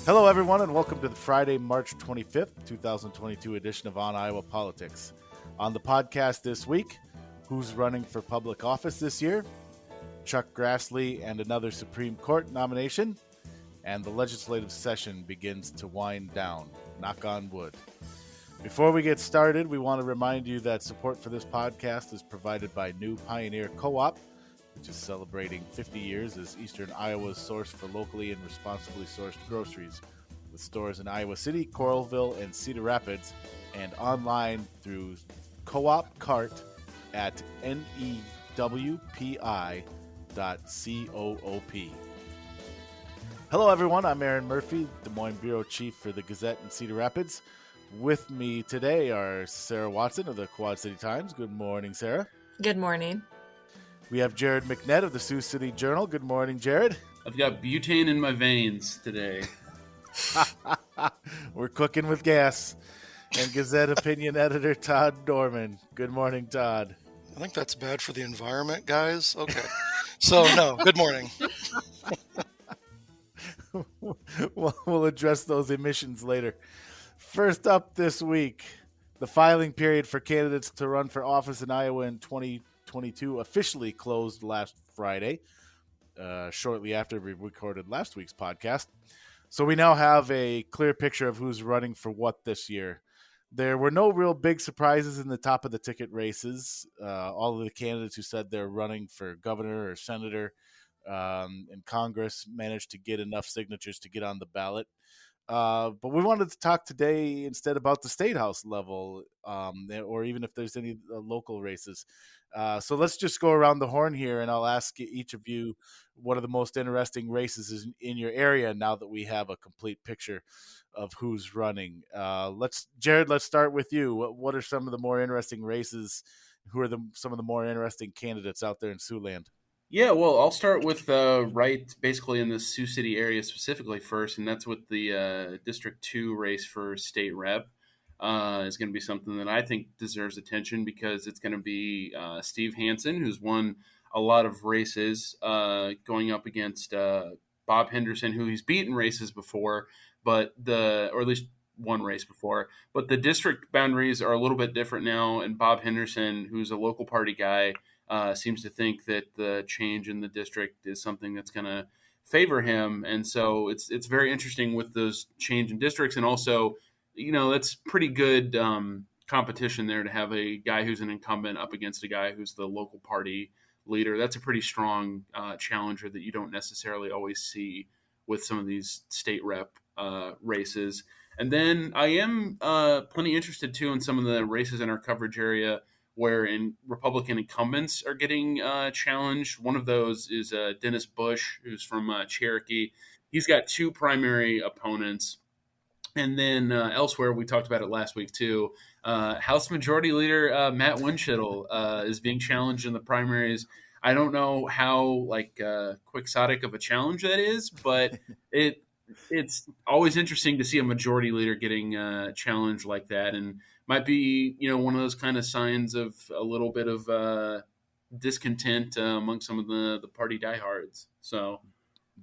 Hello, everyone, and welcome to the Friday, March 25th, 2022 edition of On Iowa Politics. On the podcast this week, who's running for public office this year? Chuck Grassley and another Supreme Court nomination, and the legislative session begins to wind down. Knock on wood. Before we get started, we want to remind you that support for this podcast is provided by New Pioneer Co-op, which is celebrating 50 years as Eastern Iowa's source for locally and responsibly sourced groceries, with stores in Iowa City, Coralville, and Cedar Rapids, and online through Co-op Cart at newpi.coop. Hello, everyone. I'm Erin Murphy, Des Moines Bureau Chief for the Gazette in Cedar Rapids. With me today are Sarah Watson of the Quad City Times. Good morning, Sarah. Good morning. We have Jared McNett of the Sioux City Journal. Good morning, Jared. I've got butane in my veins today. We're cooking with gas. And Gazette opinion editor Todd Dorman. Good morning, Todd. I think that's bad for the environment, guys. Okay. So, no, good morning. We'll address those emissions later. First up this week, the filing period for candidates to run for office in Iowa in 2022 officially closed last Friday, shortly after we recorded last week's podcast. So we now have a clear picture of who's running for what this year. There were no real big surprises in the top of the ticket races. All of the candidates who said they're running for governor or senator in Congress managed to get enough signatures to get on the ballot. But we wanted to talk today instead about the state house level, or even if there's any local races. So let's just go around the horn here, and I'll ask each of you what are the most interesting races in your area now that we have a complete picture of who's running. Jared, let's start with you. What are some of the more interesting races? Who are some of the more interesting candidates out there in Siouxland? Yeah, well, I'll start with basically in the Sioux City area specifically first, and that's with the District 2 race for state rep. Is going to be something that I think deserves attention because it's going to be Steve Hansen, who's won a lot of races, going up against Bob Henderson, who he's beaten races before, or at least one race before. But the district boundaries are a little bit different now, and Bob Henderson, who's a local party guy, seems to think that the change in the district is something that's going to favor him. And so it's very interesting with those change in districts. And also, that's pretty good competition there to have a guy who's an incumbent up against a guy who's the local party leader. That's a pretty strong challenger that you don't necessarily always see with some of these state rep races. And then I am plenty interested, too, in some of the races in our coverage area where Republican incumbents are getting challenged. One of those is Dennis Bush, who's from Cherokee. He's got two primary opponents. And then elsewhere, we talked about it last week, too. House Majority Leader Matt Winchittle is being challenged in the primaries. I don't know how quixotic of a challenge that is, but it's always interesting to see a majority leader getting challenged like that, and might be one of those kind of signs of a little bit of discontent among some of the party diehards. So,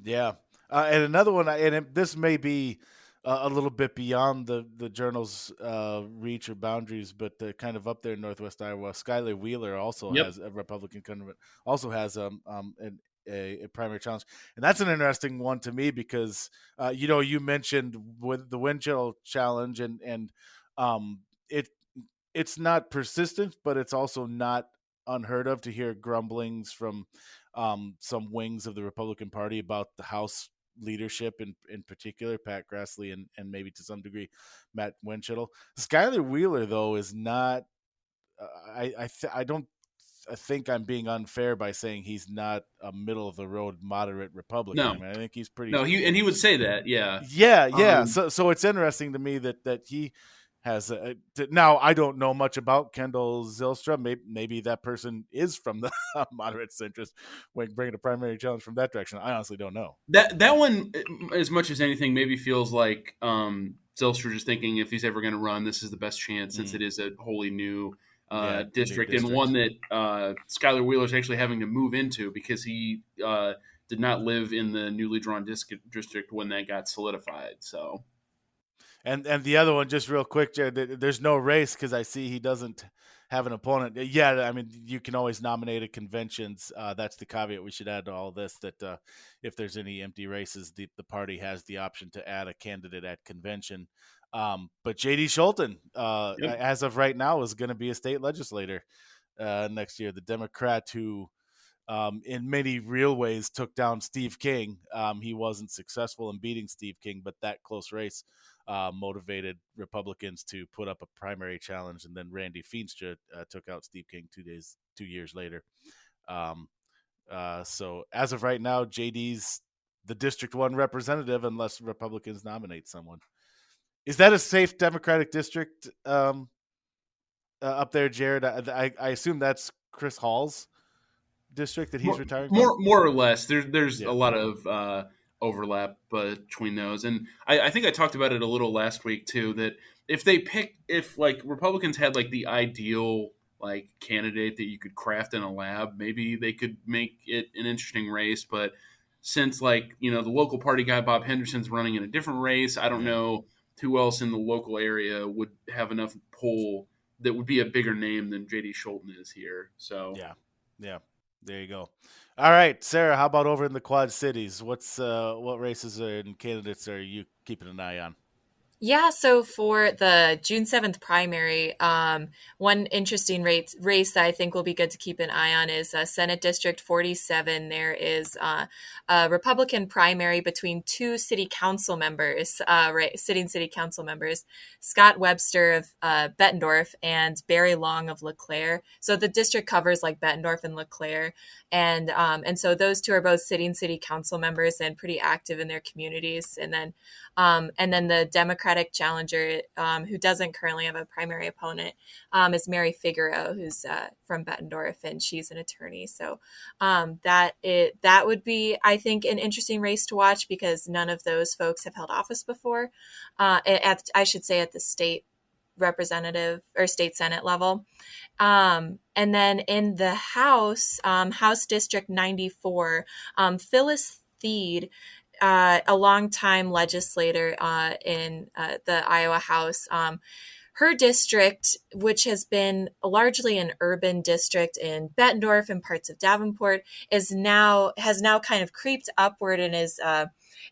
yeah, and another one, this may be a little bit beyond the journal's reach or boundaries, but kind of up there in Northwest Iowa. Skylar Wheeler also has a Republican candidate, also has a primary challenge, and that's an interesting one to me because you mentioned with the Winchell challenge, and it's not persistent, but it's also not unheard of to hear grumblings from some wings of the Republican Party about the House leadership in particular, Pat Grassley and maybe to some degree Matt Winchittle. Skylar Wheeler, though, is not I think I'm being unfair by saying he's not a middle of the road moderate Republican. No. I mean, I think he's pretty. No, he would say that. Yeah. Yeah. So it's interesting to me that he has now I don't know much about Kendall Zylstra. Maybe that person is from the moderate centrist when bringing a primary challenge from that direction. I honestly don't know. That one, as much as anything, maybe feels like Zylstra just thinking if he's ever going to run, this is the best chance since it is a wholly new district, and one that Skylar Wheeler is actually having to move into because he did not live in the newly drawn district when that got solidified. So, and the other one, just real quick, Jared, there's no race because I see he doesn't have an opponent. Yeah, I mean, you can always nominate at conventions. That's the caveat we should add to all this, that if there's any empty races, the party has the option to add a candidate at convention. But J.D. Scholten, yep. as of right now, is going to be a state legislator next year. The Democrat who, in many real ways, took down Steve King. He wasn't successful in beating Steve King, but that close race motivated Republicans to put up a primary challenge, and then Randy Feenstra took out Steve King 2 years later. So as of right now, JD's the District 1 representative unless Republicans nominate someone. Is that a safe Democratic district up there, Jared? I assume that's Chris Hall's district that he's retiring from? More or less. There's a lot of overlap between those, and I think I talked about it a little last week too. That if like Republicans had like the ideal like candidate that you could craft in a lab, maybe they could make it an interesting race. But since like the local party guy Bob Henderson's running in a different race, I don't know who else in the local area would have enough pull that would be a bigger name than J.D. Scholten is here. So yeah. There you go. All right, Sarah, how about over in the Quad Cities? What races and candidates are you keeping an eye on? Yeah, so for the June 7th primary, one interesting race that I think will be good to keep an eye on is Senate District 47. There is a Republican primary between two city council members, sitting city council members, Scott Webster of Bettendorf and Barry Long of LeClaire. So the district covers like Bettendorf and LeClaire. And so those two are both sitting city council members and pretty active in their communities. And then the Democratic challenger, who doesn't currently have a primary opponent, is Mary Figaro, who's from Bettendorf, and she's an attorney. So that would be, I think, an interesting race to watch because none of those folks have held office before. I should say at the state representative or state Senate level. And then in the House, House District 94, Phyllis Theed, a longtime legislator in the Iowa House. Her district, which has been largely an urban district in Bettendorf and parts of Davenport, has now kind of creeped upward and is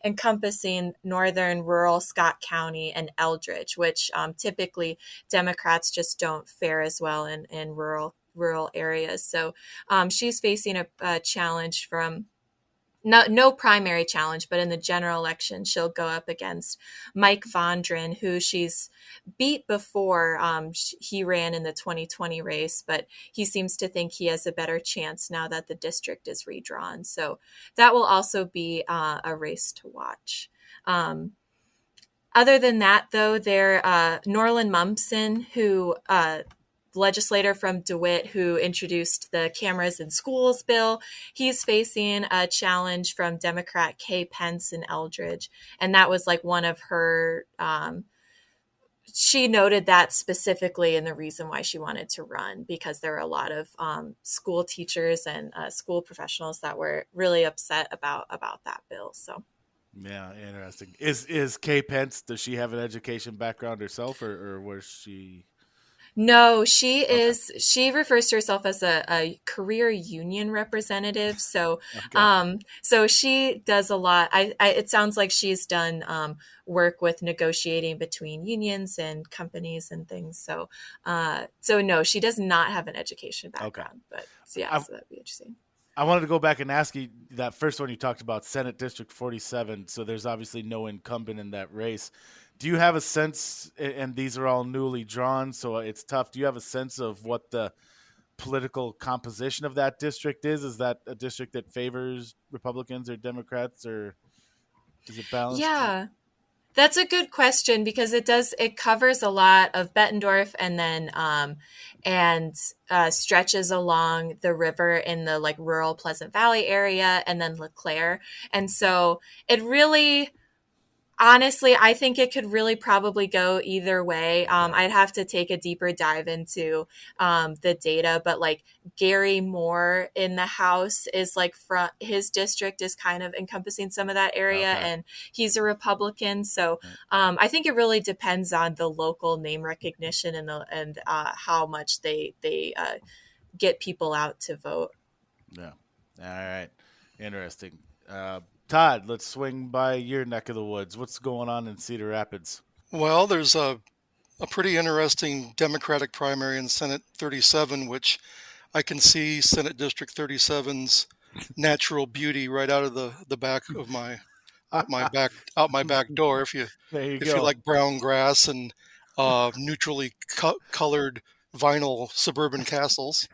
encompassing northern rural Scott County and Eldridge, which typically Democrats just don't fare as well in rural areas. So she's facing a challenge from no primary challenge, but in the general election, she'll go up against Mike Vondren, who she's beat before. He ran in the 2020 race, but he seems to think he has a better chance now that the district is redrawn. So that will also be a race to watch. Other than that, though, Norland Mumpson, who legislator from DeWitt who introduced the cameras in schools bill. He's facing a challenge from Democrat Kay Pence in Eldridge. And that was like one of her, she noted that specifically in the reason why she wanted to run, because there were a lot of school teachers and school professionals that were really upset about that bill. So. Yeah, interesting. Is Kay Pence, does she have an education background herself or was she... No, she is. She refers to herself as a career union representative. So, so she does a lot. It sounds like she's done work with negotiating between unions and companies and things. So, no, she does not have an education background. But so that'd be interesting. I wanted to go back and ask you that first one you talked about, Senate District 47. So there's obviously no incumbent in that race. Do you have a sense, and these are all newly drawn, so it's tough, do you have a sense of what the political composition of that district is? Is that a district that favors Republicans or Democrats, or is it balanced? Yeah, that's a good question because it covers a lot of Bettendorf and then stretches along the river in the like rural Pleasant Valley area and then LeClaire. And so it really... Honestly, I think it could really probably go either way. I'd have to take a deeper dive into the data, but like Gary Moore in the House is like from his district is kind of encompassing some of that area, Okay. and he's a Republican. So Right. I think it really depends on the local name recognition and how much they get people out to vote. Yeah. All right. Interesting. Todd, let's swing by your neck of the woods. What's going on in Cedar Rapids? Well, there's a pretty interesting Democratic primary in Senate 37, which I can see Senate District 37's natural beauty right out of the back of my out my back door. There you If you go. like brown grass and neutrally colored vinyl suburban castles.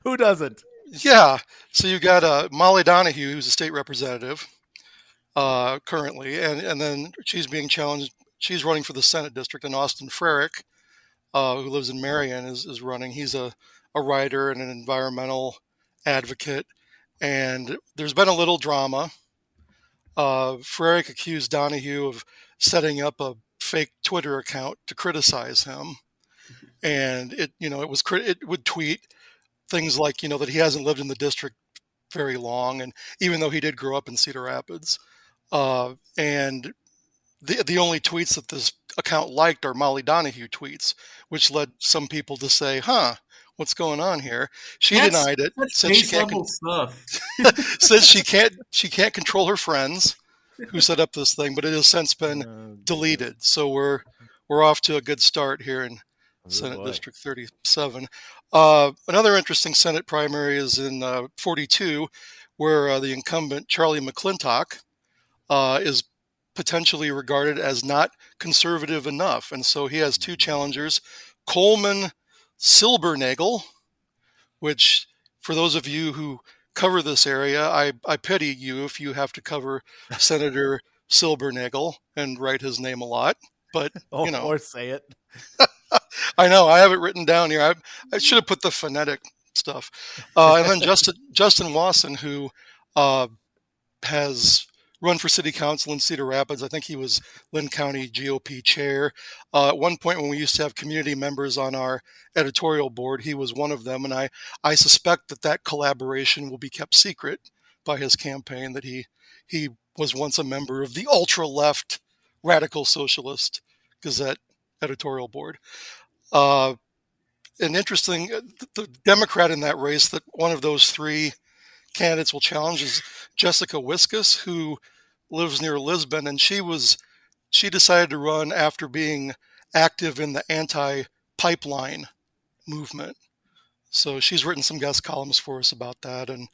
Who doesn't? Yeah. So you got Molly Donahue, who's a state representative currently, and then she's being challenged. She's running for the Senate district, and Austin Frerick, who lives in Marion, is running. He's a writer and an environmental advocate, and there's been a little drama. Frerick accused Donahue of setting up a fake Twitter account to criticize him, and it would tweet things like that he hasn't lived in the district very long, and even though he did grow up in Cedar Rapids, and the only tweets that this account liked are Molly Donahue tweets, which led some people to say, "Huh, what's going on here?" She denied it, said she base can't level stuff. says she can't control her friends who set up this thing, but it has since been deleted. So we're off to a good start here in Senate District 37. Another interesting Senate primary is in 42, where the incumbent Charlie McClintock is potentially regarded as not conservative enough. And so he has two challengers, Coleman Silbernagel, which for those of you who cover this area, I pity you if you have to cover Senator Silbernagel and write his name a lot. But, or say it. I know, I have it written down here. I should have put the phonetic stuff. And then Justin Wasson, who has run for city council in Cedar Rapids. I think he was Lynn County GOP chair. At one point when we used to have community members on our editorial board, he was one of them. And I suspect that collaboration will be kept secret by his campaign, that he was once a member of the ultra-left radical socialist Gazette editorial board. An interesting, the Democrat in that race, that one of those three candidates will challenge is Jessica Wiskus, who lives near Lisbon, and she decided to run after being active in the anti-pipeline movement. So she's written some guest columns for us about that, and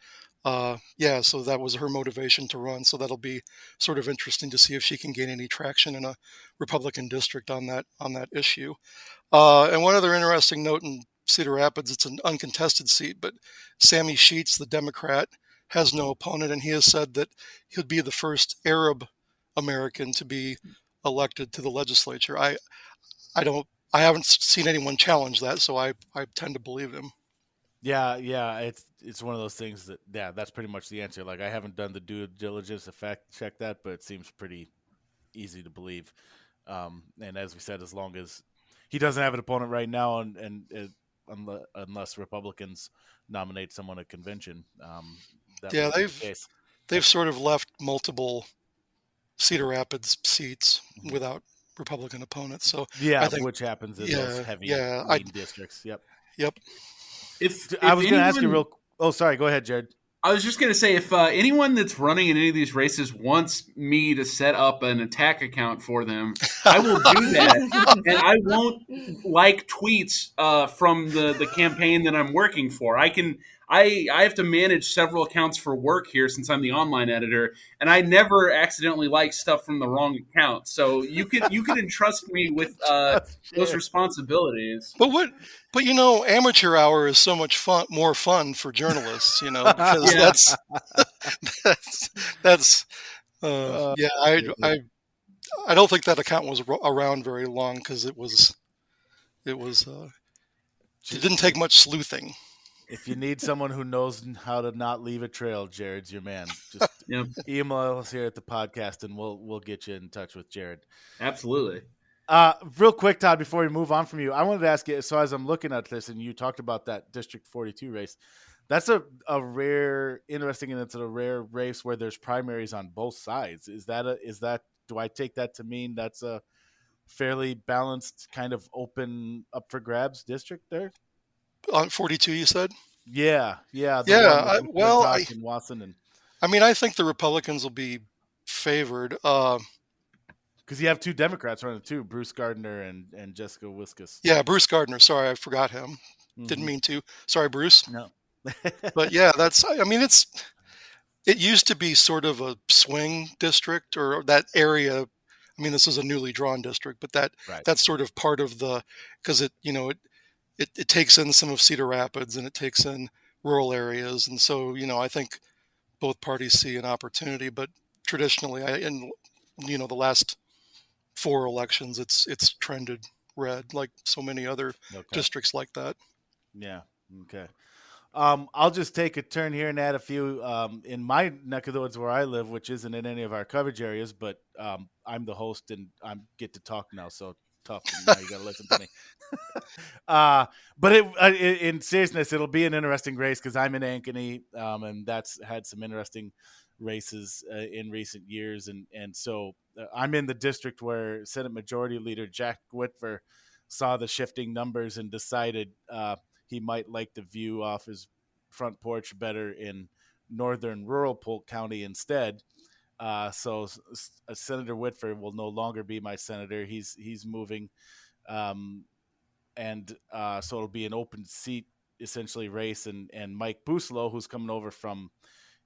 so that was her motivation to run. So that'll be sort of interesting to see if she can gain any traction in a Republican district on that issue. And one other interesting note in Cedar Rapids, it's an uncontested seat, but Sammy Sheets, the Democrat, has no opponent, and he has said that he'll be the first Arab American to be elected to the legislature. I haven't seen anyone challenge that, so I tend to believe him. Yeah, it's one of those things that's pretty much the answer. Like, I haven't done the due diligence to fact check that, but it seems pretty easy to believe. And as we said, as long as he doesn't have an opponent right now, and unless Republicans nominate someone at convention, they've sort of left multiple Cedar Rapids seats without Republican opponents. So yeah, I think, which happens in those heavy districts. Yep. If I was going to ask you Oh, sorry. Go ahead, Jared. I was just going to say, if anyone that's running in any of these races wants me to set up an attack account for them, I will do that. And I won't like tweets from the campaign that I'm working for. I have to manage several accounts for work here since I'm the online editor, and I never accidentally like stuff from the wrong account. So you could entrust me with those responsibilities. But amateur hour is so much more fun for journalists, because I don't think that account was around very long, because it didn't take much sleuthing. If you need someone who knows how to not leave a trail, Jared's your man. Just Yep, email us here at the podcast, and we'll get you in touch with Jared. absolutely. Real quick, Todd, before we move on from you, I wanted to ask you. So as I'm looking at this, and you talked about that District 42 race, that's a rare, interesting, and it's a rare race where there's primaries on both sides. Is that? Do I take that to mean that's a fairly balanced, kind of open, up for grabs district there? On 42, you said? Yeah. The Yeah. one with McNett and Watson, and I think the Republicans will be favored. because you have two Democrats running too, Bruce Gardner and Jessica Wiskus. Yeah, Bruce Gardner. Sorry, I forgot him. Didn't mean to. Sorry, Bruce. No. But yeah, it used to be sort of a swing district, or that area. I mean, this is a newly drawn district, but Right. that's sort of part of because it takes in some of Cedar Rapids and it takes in rural areas. And so, I think both parties see an opportunity, but traditionally in the last 4 elections, it's trended red, like so many other districts like that. Yeah. Okay. I'll just take a turn here and add a few in my neck of the woods where I live, which isn't in any of our coverage areas, but I'm the host and I get to talk now, so tough. Now you got to listen to me. But in seriousness, it'll be an interesting race because I'm in Ankeny, and that's had some interesting races in recent years, and so I'm in the district where Senate Majority Leader Jack Whitver saw the shifting numbers and decided he might like the view off his front porch better in northern rural Polk County instead. So Senator Whitver will no longer be my senator. He's moving, and so it'll be an open seat essentially race. And Mike Buslow, who's coming over from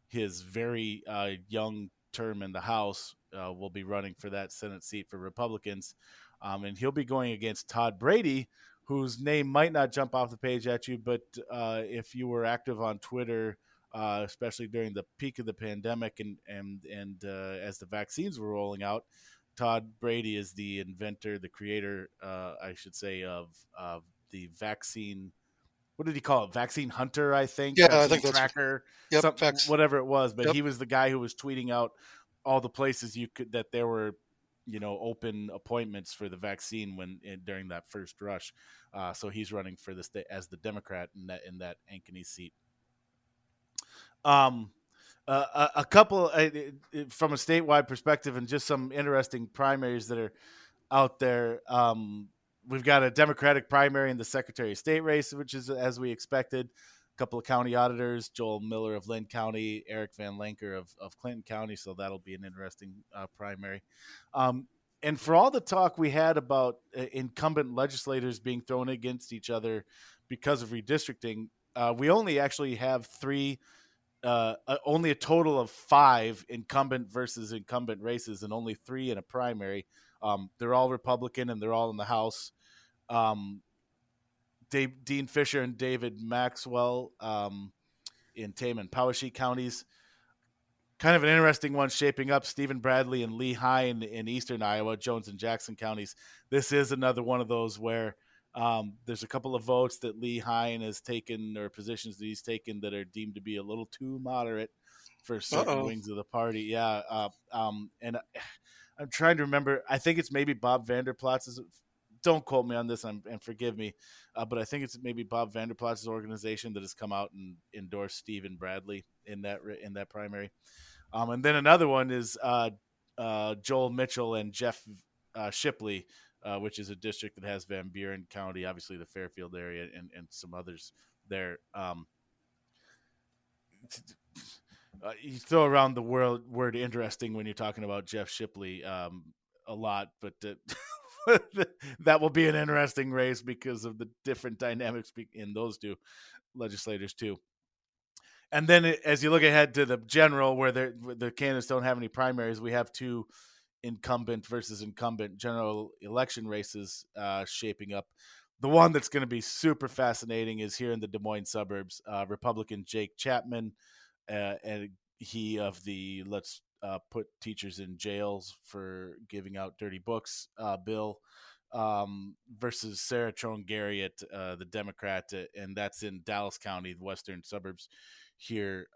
his very young term in the House, will be running for that Senate seat for Republicans, and he'll be going against Todd Brady, whose name might not jump off the page at you, but if you were active on Twitter, especially during the peak of the pandemic and as the vaccines were rolling out, Todd Brady is the inventor, the creator, I should say, of the vaccine. What did he call it? Vaccine Hunter, I think. Yeah, Vaccine I think that's Tracker, whatever it was. But he was the guy who was tweeting out all the places that there were, open appointments for the vaccine during that first rush. So he's running for the state as the Democrat in that Ankeny seat. A couple from a statewide perspective, and just some interesting primaries that are out there. We've got a Democratic primary in the Secretary of State race, which is as we expected. A couple of county auditors, Joel Miller of Lynn County, Eric Van Lanker of Clinton County. So that'll be an interesting primary. And for all the talk we had about incumbent legislators being thrown against each other because of redistricting, we only actually have only a total of 5 incumbent versus incumbent races, and only 3 in a primary. They're all Republican and they're all in the House. Dean Fisher and David Maxwell in Tame and Poweshiek counties. Kind of an interesting one shaping up. Stephen Bradley and Lee Hine in eastern Iowa, Jones and Jackson counties. This is another one of those where there's a couple of votes that Lee Hine has taken, or positions that he's taken, that are deemed to be a little too moderate for certain wings of the party. Yeah. And I'm trying to remember. I think it's maybe Bob Vanderplatz's. Don't quote me on this and forgive me, but I think it's maybe Bob Vanderplatz's organization that has come out and endorsed Stephen Bradley in that primary. And then another one is Joel Mitchell and Jeff Shipley, which is a district that has Van Buren County, obviously the Fairfield area, and some others there. You throw around the word interesting when you're talking about Jeff Shipley a lot, but that will be an interesting race because of the different dynamics in those two legislators too. And then as you look ahead to the general, where the candidates don't have any primaries, we have 2 incumbent versus incumbent general election races shaping up. The one that's going to be super fascinating is here in the Des Moines suburbs. Republican Jake Chapman, and he of the Let's Put Teachers in Jails for Giving Out Dirty Books bill, versus Sarah Trone Garriott, the Democrat, and that's in Dallas County, the western suburbs here.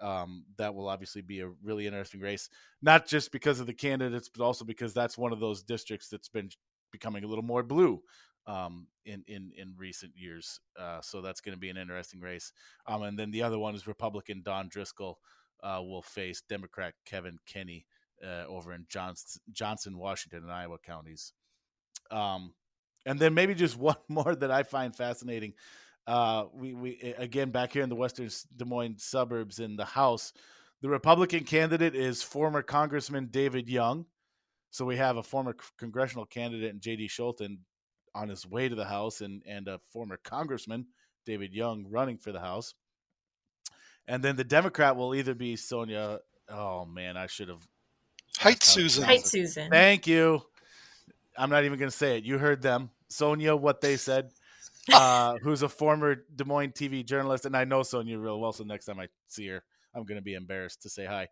That will obviously be a really interesting race, not just because of the candidates, but also because that's one of those districts that's been becoming a little more blue in recent years. So that's going to be an interesting race. And then the other one is Republican Don Driscoll will face Democrat Kevin Kenney over in Johnson, Washington, and Iowa counties. And then maybe just one more that I find fascinating. We again back here in the western Des Moines suburbs in the House, the Republican candidate is former Congressman David Young. So we have a former congressional candidate in J.D. Scholten on his way to the House, and a former Congressman David Young running for the House. And then the Democrat will either be Sonia. Oh man, I should have. Height Susan. Height Susan. Thank you. I'm not even going to say it. You heard them. Sonia, what they said, who's a former Des Moines TV journalist. And I know Sonia real well, so next time I see her, I'm going to be embarrassed to say hi.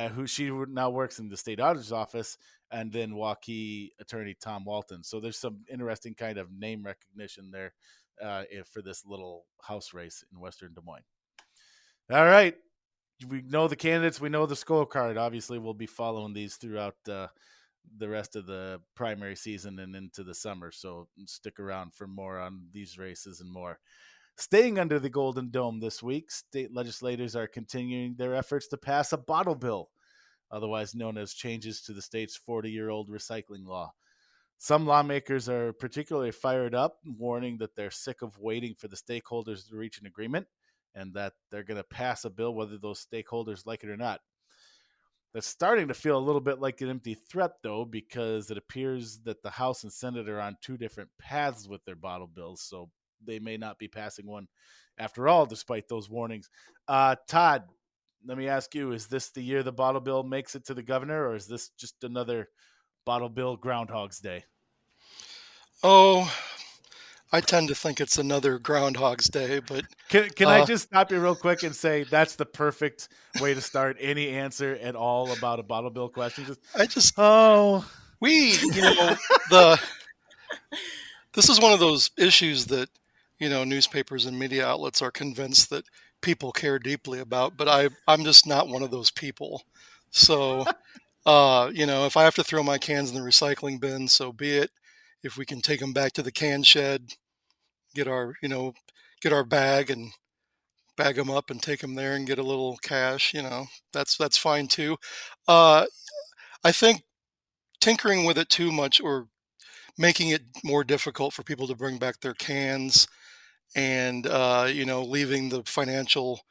Who she now works in the state auditor's office, and then Waukee attorney Tom Walton. So there's some interesting kind of name recognition there for this little House race in western Des Moines. All right. We know the candidates. We know the scorecard. Obviously, we'll be following these throughout the rest of the primary season and into the summer. So stick around for more on these races and more. Staying under the Golden Dome this week, state legislators are continuing their efforts to pass a bottle bill, otherwise known as changes to the state's 40-year-old recycling law. Some lawmakers are particularly fired up, warning that they're sick of waiting for the stakeholders to reach an agreement and that they're going to pass a bill whether those stakeholders like it or not. That's starting to feel a little bit like an empty threat, though, because it appears that the House and Senate are on two different paths with their bottle bills, so they may not be passing one after all, despite those warnings. Todd, let me ask you, is this the year the bottle bill makes it to the governor, or is this just another bottle bill Groundhog's Day? Oh, I tend to think it's another Groundhog's Day, but can I just stop you real quick and say that's the perfect way to start any answer at all about a bottle bill question? This is one of those issues that newspapers and media outlets are convinced that people care deeply about, but I'm just not one of those people. So if I have to throw my cans in the recycling bin, so be it. If we can take them back to the can shed, get our bag and bag them up and take them there and get a little cash, that's fine too. I think tinkering with it too much or making it more difficult for people to bring back their cans and, leaving the financial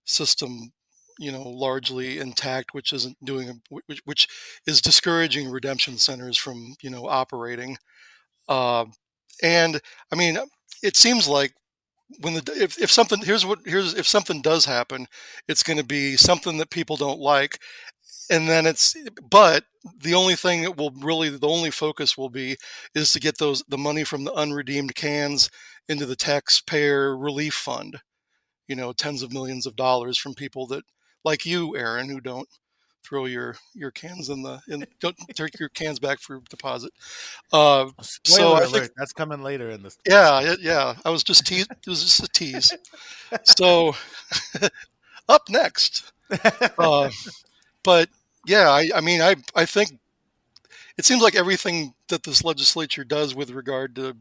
system, largely intact, which isn't which is discouraging redemption centers from, operating. And I mean, it seems like if something does happen, it's going to be something that people don't like. And then but the only thing that the only focus will be is to get the money from the unredeemed cans into the taxpayer relief fund, tens of millions of dollars from people that like you, Erin, who don't throw your cans don't take your cans back for deposit. Spoiler alert, that's coming later in this. Yeah. I was just teased. It was just a tease. So up next. But yeah, I think it seems like everything that this legislature does with regard to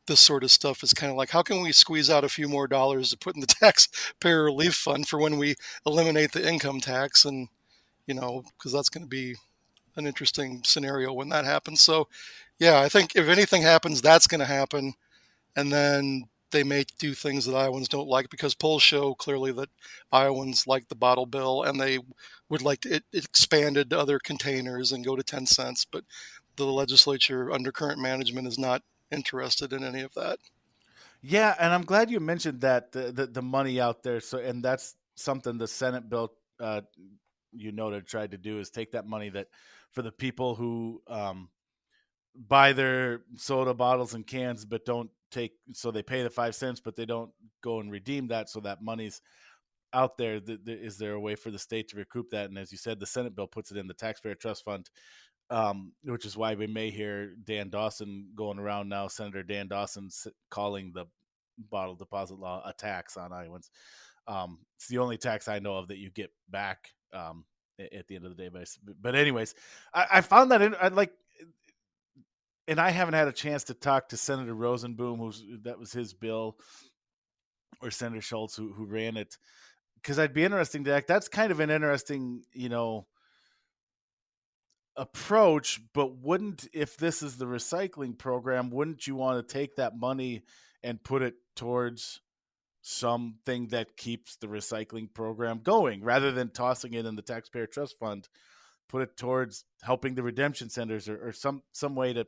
this sort of stuff is kind of like, how can we squeeze out a few more dollars to put in the taxpayer relief fund for when we eliminate the income tax? And, because that's going to be an interesting scenario when that happens. So yeah, I think if anything happens, that's going to happen. And then they may do things that Iowans don't like, because polls show clearly that Iowans like the bottle bill and they would like it expanded to other containers and go to 10 cents. But the legislature under current management is not interested in any of that. Yeah, and I'm glad you mentioned that the money out there. So, and that's something the Senate bill tried to do, is take that money that for the people who buy their soda bottles and cans, but don't so they pay the 5 cents, but they don't go and redeem that. So that money's out there. Is there a way for the state to recoup that? And as you said, the Senate bill puts it in the taxpayer trust fund. which is why we may hear Dan Dawson going around now, Senator Dan Dawson calling the bottle deposit law a tax on Iowans. It's the only tax I know of that you get back at the end of the day. But anyways, I found that and I haven't had a chance to talk to Senator Rosenboom, that was his bill, or Senator Schultz who ran it, because I'd be interesting to that's kind of an interesting, approach. But if this is the recycling program, wouldn't you want to take that money and put it towards something that keeps the recycling program going, rather than tossing it in the taxpayer trust fund? Put it towards helping the redemption centers, or some way to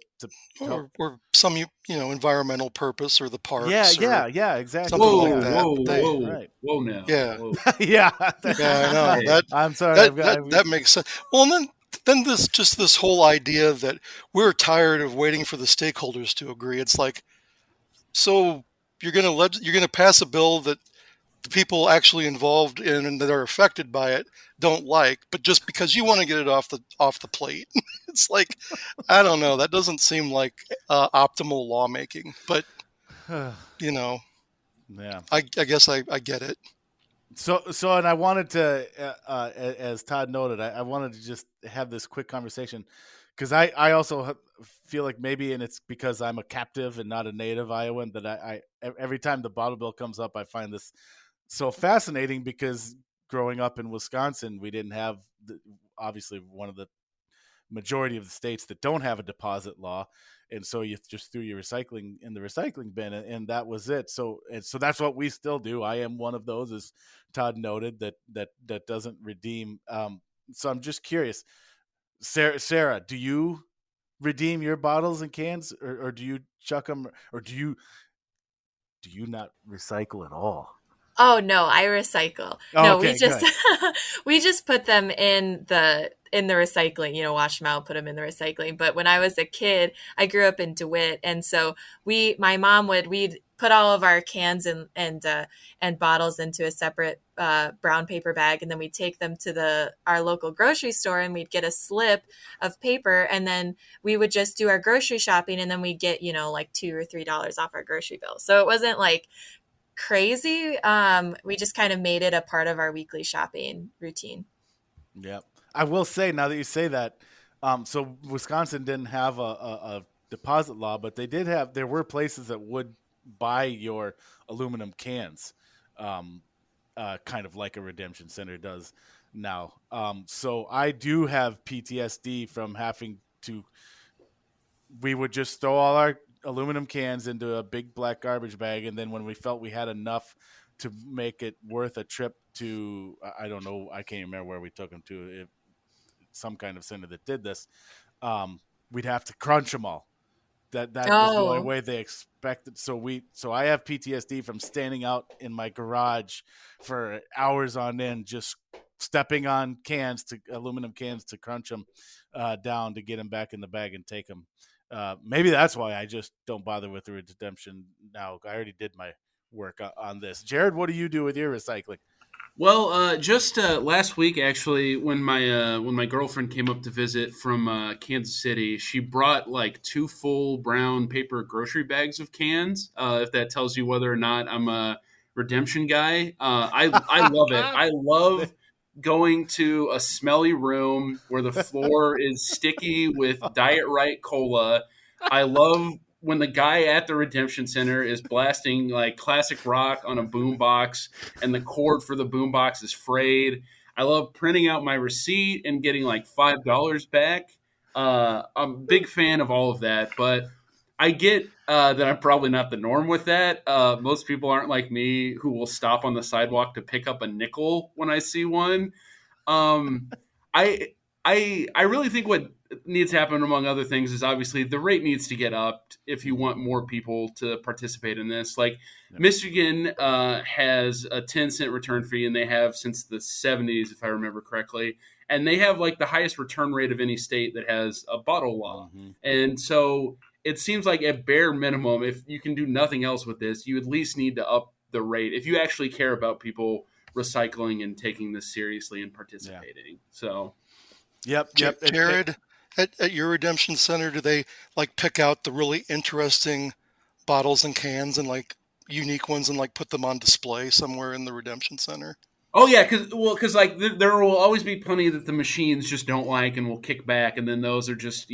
help. Or some environmental purpose, or the parks. Yeah, exactly. Something like that. Whoa now. Yeah. Whoa. Yeah, I know. I'm sorry. That makes sense. Well, and then this whole idea that we're tired of waiting for the stakeholders to agree. It's like, so you're gonna pass a bill that the people actually involved in and that are affected by it don't like, but just because you want to get it off the plate. It's like, I don't know. That doesn't seem like optimal lawmaking, but yeah, I guess I get it. So, and I wanted to, as Todd noted, I wanted to just have this quick conversation, because I also feel like maybe, and it's because I'm a captive and not a native Iowan, that I every time the bottle bill comes up, I find this so fascinating, because growing up in Wisconsin, we didn't have obviously one of the majority of the states that don't have a deposit law, and so you just threw your recycling in the recycling bin, and that was it. So that's what we still do. I am one of those, as Todd noted, that doesn't redeem. So I'm just curious, Sarah, do you redeem your bottles and cans, or do you chuck them, or do you not recycle at all? Oh no, I recycle. Oh, no, okay, we just we just put them in the recycling, wash them out, put them in the recycling. But when I was a kid, I grew up in DeWitt, and so my mom we'd put all of our cans and bottles into a separate brown paper bag, and then we'd take them to our local grocery store, and we'd get a slip of paper, and then we would just do our grocery shopping, and then we'd get like $2 or $3 off our grocery bill. So it wasn't like crazy. We just kind of made it a part of our weekly shopping routine. Yeah, I will say, now that you say that, so Wisconsin didn't have a deposit law, but there were places that would buy your aluminum cans, kind of like a redemption center does now. So I do have PTSD from having to. We would just throw all our aluminum cans into a big black garbage bag, and then when we felt we had enough to make it worth a trip to, I don't know, I can't remember where we took them to, some kind of center that did this, we'd have to crunch them all. That was the only way they expected. So I have PTSD from standing out in my garage for hours on end, just stepping on aluminum cans to crunch them down to get them back in the bag and take them. Maybe that's why I just don't bother with the redemption now. I already did my work on this. Jared, what do you do with your recycling? Well, just last week, actually, when my girlfriend came up to visit from Kansas City, she brought like 2 full brown paper grocery bags of cans. If that tells you whether or not I'm a redemption guy, I love it. I love going to a smelly room where the floor is sticky with Diet Right cola. I love when the guy at the redemption center is blasting like classic rock on a boombox and the cord for the boombox is frayed. I love printing out my receipt and getting like $5 back. I'm a big fan of all of that, but I get that I'm probably not the norm with that. Most people aren't like me, who will stop on the sidewalk to pick up a nickel when I see one. I really think what needs to happen, among other things, is obviously the rate needs to get upped if you want more people to participate in this. Like Michigan has a 10-cent return fee, and they have since the 70s, if I remember correctly. And they have like the highest return rate of any state that has a bottle law. Mm-hmm. And so it seems like at bare minimum, if you can do nothing else with this, you at least need to up the rate if you actually care about people recycling and taking this seriously and participating. So, Jared, At your redemption center, do they like pick out the really interesting bottles and cans and like unique ones and like put them on display somewhere in the redemption center? Oh yeah, because like there will always be plenty that the machines just don't like and will kick back, and then those are just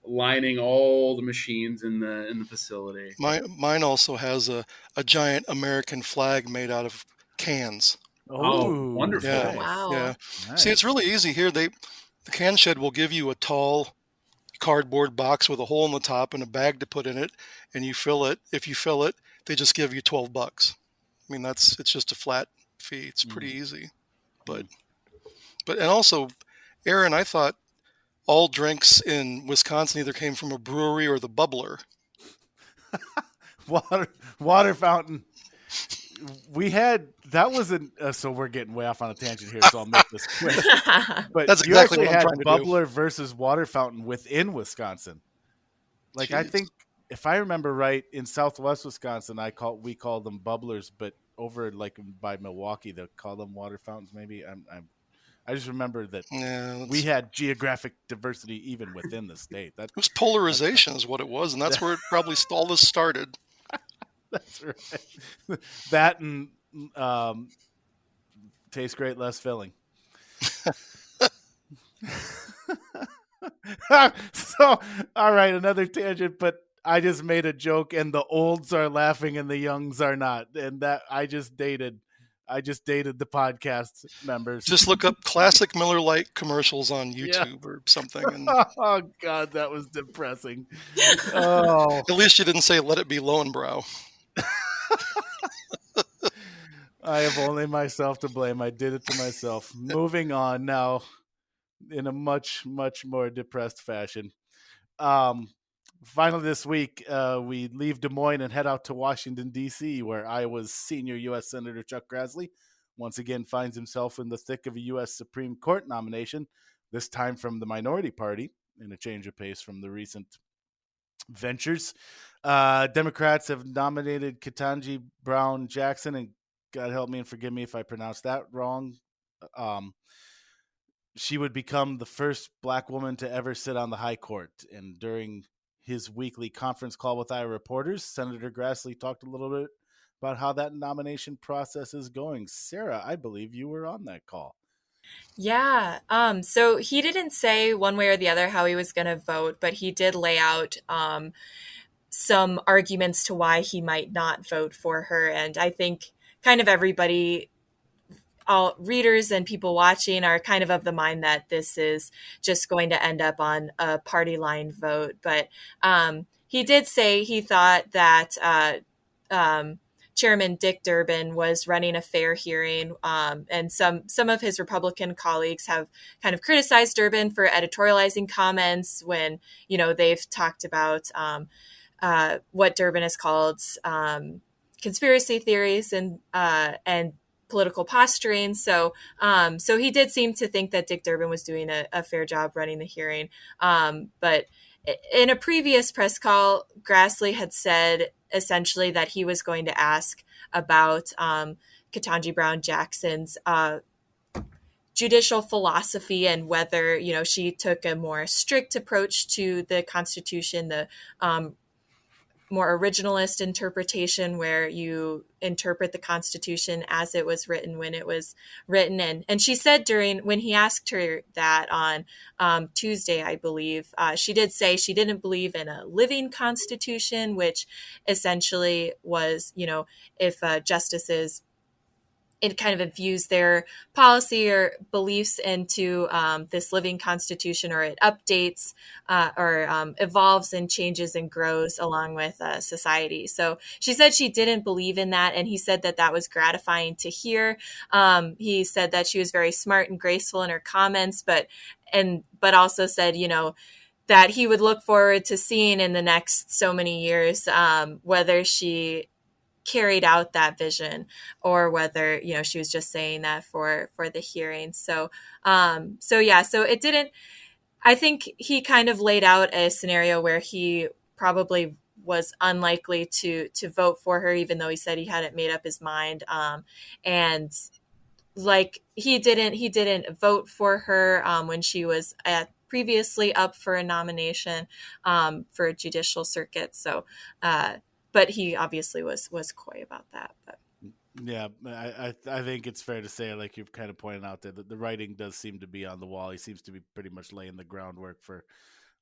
lining all the machines in the facility. Mine also has a giant American flag made out of cans. Oh, wonderful! Yeah, Oh, wow. yeah. Nice. See, it's really easy here. The can shed will give you a tall cardboard box with a hole in the top and a bag to put in it, and you fill it. If you fill it, they just give you $12. I mean, it's just a flat fee. It's pretty easy. But and also, Erin, I thought all drinks in Wisconsin either came from a brewery or the bubbler. Water fountain. We had that wasn't so we're getting way off on a tangent here, so I'll make this quick. But That's you exactly actually what I'm had trying to do. bubbler versus water fountain within Wisconsin. Like I Jeez. think if I remember right, in Southwest Wisconsin, we called them bubblers, but over like by Milwaukee, they call them water fountains. Maybe I just remember that Yeah, we had geographic diversity even within the state. it was polarization is what it was, and that's where it probably all this started. That's right. That and tastes great, less filling. So, all right, another tangent, but I just made a joke, and the olds are laughing and the youngs are not, and that I just dated the podcast members. Just look up classic Miller Lite commercials on YouTube or something, and Oh God, that was depressing. Oh, at least you didn't say "Let it be Lowenbrow." I have only myself to blame. I did it to myself. Moving on now, in a much more depressed fashion. Finally, this week, we leave Des Moines and head out to Washington, D.C., where Iowa's senior U.S. Senator Chuck Grassley once again finds himself in the thick of a U.S. Supreme Court nomination, this time from the minority party, in a change of pace from the recent ventures. Democrats have nominated Ketanji Brown Jackson, and God help me and forgive me if I pronounce that wrong. She would become the first Black woman to ever sit on the high court. And during his weekly conference call with Iowa reporters, Senator Grassley talked a little bit about how that nomination process is going. Sarah, I believe you were on that call. Yeah. So he didn't say one way or the other how he was going to vote, but he did lay out some arguments to why he might not vote for her. And I think kind of everybody, all readers and people watching, are kind of the mind that this is just going to end up on a party line vote. But he did say he thought that Chairman Dick Durbin was running a fair hearing, and some of his Republican colleagues have kind of criticized Durbin for editorializing comments when they've talked about what Durbin has called conspiracy theories and political posturing. So he did seem to think that Dick Durbin was doing a fair job running the hearing. But in a previous press call, Grassley had said essentially that he was going to ask about Ketanji Brown Jackson's judicial philosophy and whether, she took a more strict approach to the Constitution, the more originalist interpretation where you interpret the Constitution as it was written when it was written. And she said when he asked her that on Tuesday, I believe, she did say she didn't believe in a living Constitution, which essentially was, if justices it kind of infused their policy or beliefs into this living Constitution, or it updates or evolves and changes and grows along with society. So she said she didn't believe in that, and he said that was gratifying to hear. He said that she was very smart and graceful in her comments, but also said, that he would look forward to seeing in the next so many years whether she carried out that vision or whether she was just saying that for the hearing. So it didn't. I think he kind of laid out a scenario where he probably was unlikely to vote for her, even though he said he hadn't made up his mind. And like he didn't vote for her when she was previously up for a nomination for a judicial circuit. So, but he obviously was coy about that. But. Yeah, I think it's fair to say, like you've kind of pointed out, that the writing does seem to be on the wall. He seems to be pretty much laying the groundwork for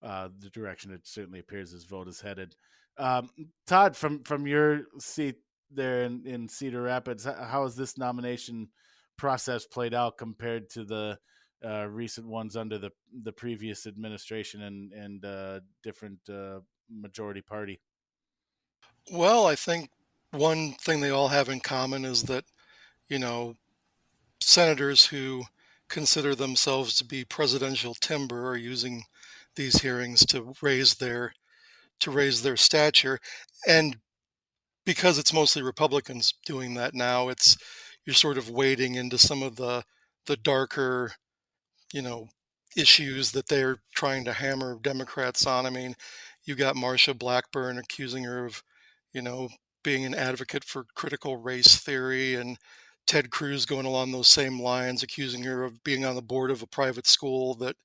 the direction it certainly appears his vote is headed. Todd, from your seat there in Cedar Rapids, how has this nomination process played out compared to the recent ones under the previous administration and different majority party? Well, I think one thing they all have in common is that, you know, senators who consider themselves to be presidential timber are using these hearings to raise their stature. And because it's mostly Republicans doing that now, you're sort of wading into some of the darker, you know, issues that they're trying to hammer Democrats on. I mean, you got Marsha Blackburn accusing her of, you know, being an advocate for critical race theory, and Ted Cruz going along those same lines, accusing her of being on the board of a private school that,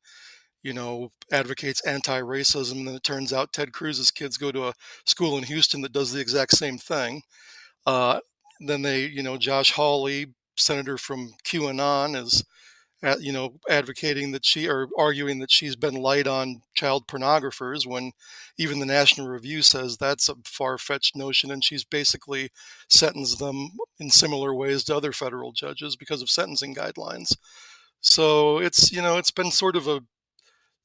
you know, advocates anti-racism. And then it turns out Ted Cruz's kids go to a school in Houston that does the exact same thing. Uh, then Josh Hawley, senator from QAnon, is advocating that arguing that she's been light on child pornographers, when even the National Review says that's a far-fetched notion, and she's basically sentenced them in similar ways to other federal judges because of sentencing guidelines. So it's been sort of a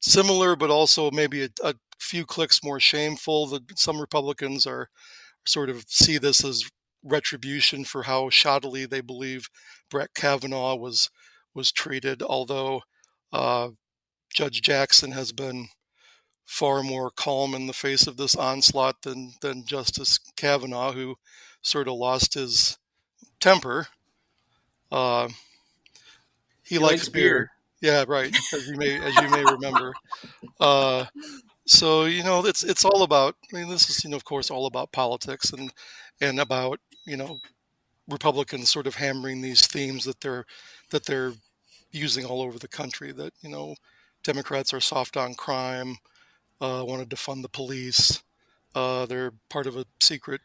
similar, but also maybe a few clicks more shameful. That some Republicans are sort of see this as retribution for how shoddily they believe Brett Kavanaugh was treated, although Judge Jackson has been far more calm in the face of this onslaught than Justice Kavanaugh, who sort of lost his temper. He likes beer. Yeah, right. As you may remember. So it's all about. I mean, this is of course all about politics and about Republicans sort of hammering these themes that they're using all over the country. That Democrats are soft on crime, want to defund the police. They're part of a secret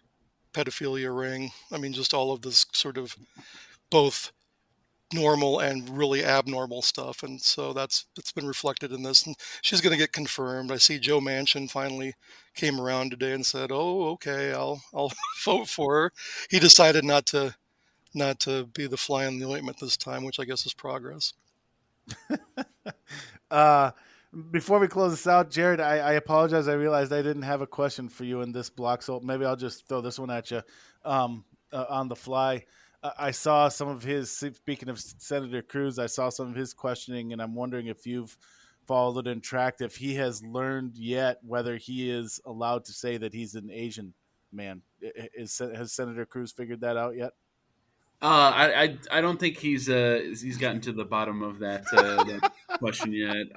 pedophilia ring. I mean, just all of this sort of both normal and really abnormal stuff. And so it's been reflected in this. And she's going to get confirmed. I see Joe Manchin finally came around today and said, "Oh, okay, I'll vote for her." He decided not to be the fly in the ointment this time, which I guess is progress. Before we close this out, Jared, I apologize. I realized I didn't have a question for you in this block, so maybe I'll just throw this one at you on the fly. I saw some of his, speaking of Senator Cruz, I saw some of his questioning, and I'm wondering if you've followed and tracked if he has learned yet whether he is allowed to say that he's an Asian man. Has Senator Cruz figured that out yet? I don't think he's gotten to the bottom of that, that question yet.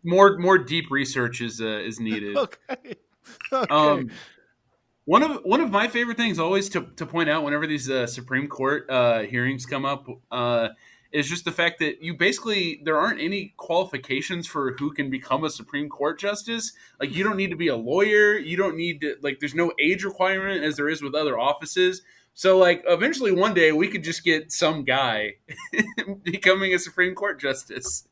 More deep research is needed. Okay. One of my favorite things always to point out whenever these Supreme Court hearings come up is just the fact that there aren't any qualifications for who can become a Supreme Court justice. Like, you don't need to be a lawyer. You don't need to, there's no age requirement as there is with other offices. So, eventually one day we could just get some guy becoming a Supreme Court justice.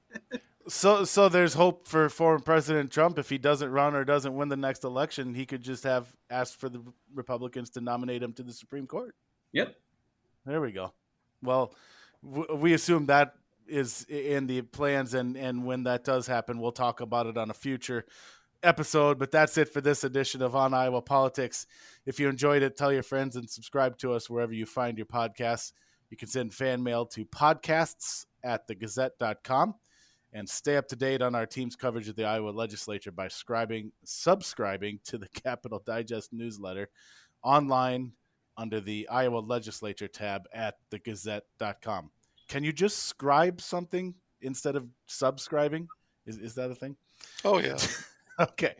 So there's hope for former President Trump. If he doesn't run or doesn't win the next election, he could just have asked for the Republicans to nominate him to the Supreme Court. Yep. There we go. Well, we assume that is in the plans, and when that does happen, we'll talk about it on a future episode. But that's it for this edition of On Iowa Politics. If you enjoyed it, tell your friends and subscribe to us wherever you find your podcasts. You can send fan mail to podcasts@thegazette.com. And stay up to date on our team's coverage of the Iowa legislature by subscribing to the Capitol Digest newsletter online under the Iowa legislature tab at thegazette.com. Can you just scribe something instead of subscribing? Is that a thing? Oh, yeah. Okay.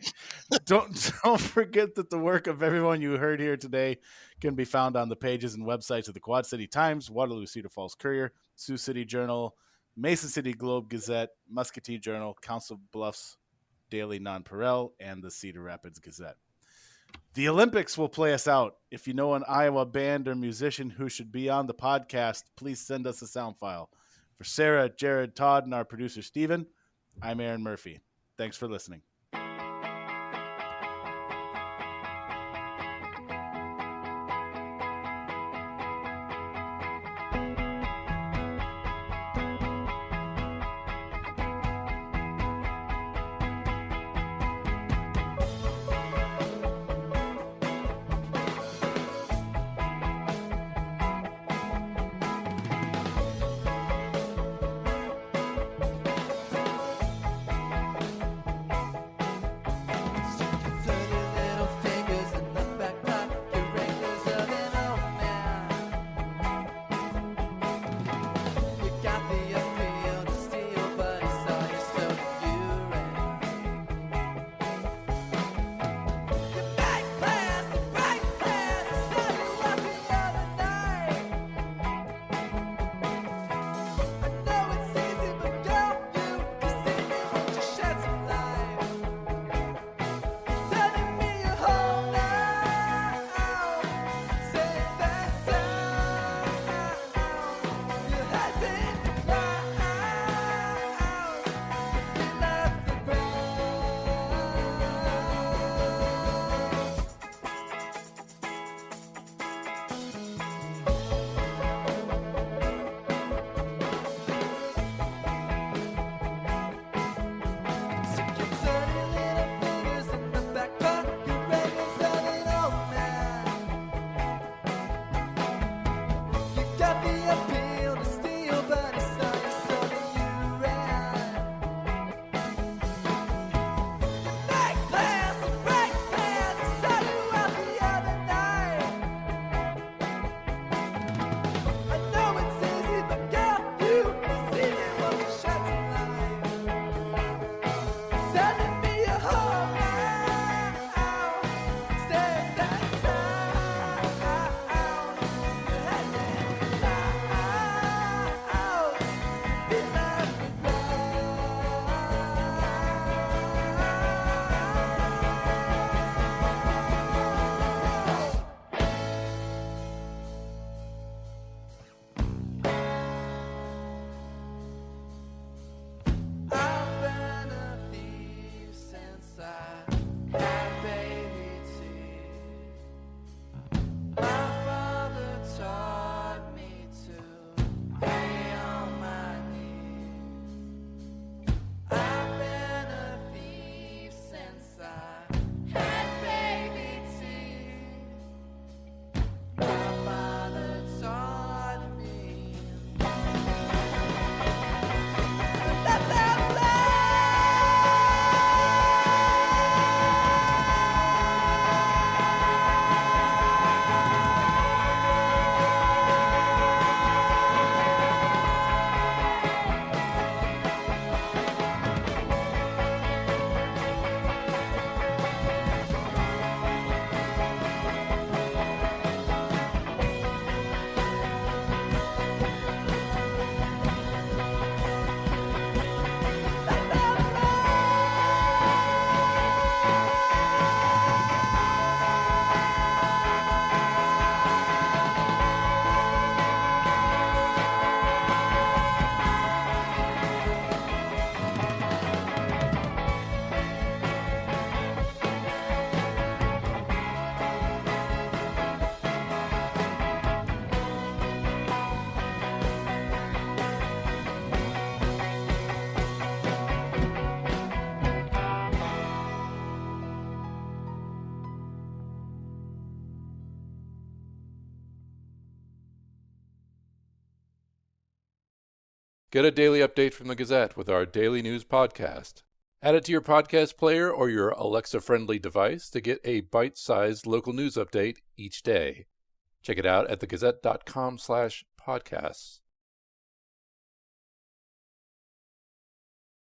Don't forget that the work of everyone you heard here today can be found on the pages and websites of the Quad City Times, Waterloo-Cedar Falls Courier, Sioux City Journal, Mason City Globe Gazette, Muscatine Journal, Council Bluffs Daily Nonpareil, and the Cedar Rapids Gazette. The Olympics will play us out. If you know an Iowa band or musician who should be on the podcast, please send us a sound file. For Sarah, Jared, Todd, and our producer, Steven, I'm Erin Murphy. Thanks for listening. Get a daily update from the Gazette with our daily news podcast. Add it to your podcast player or your Alexa-friendly device to get a bite-sized local news update each day. Check it out at thegazette.com/podcasts.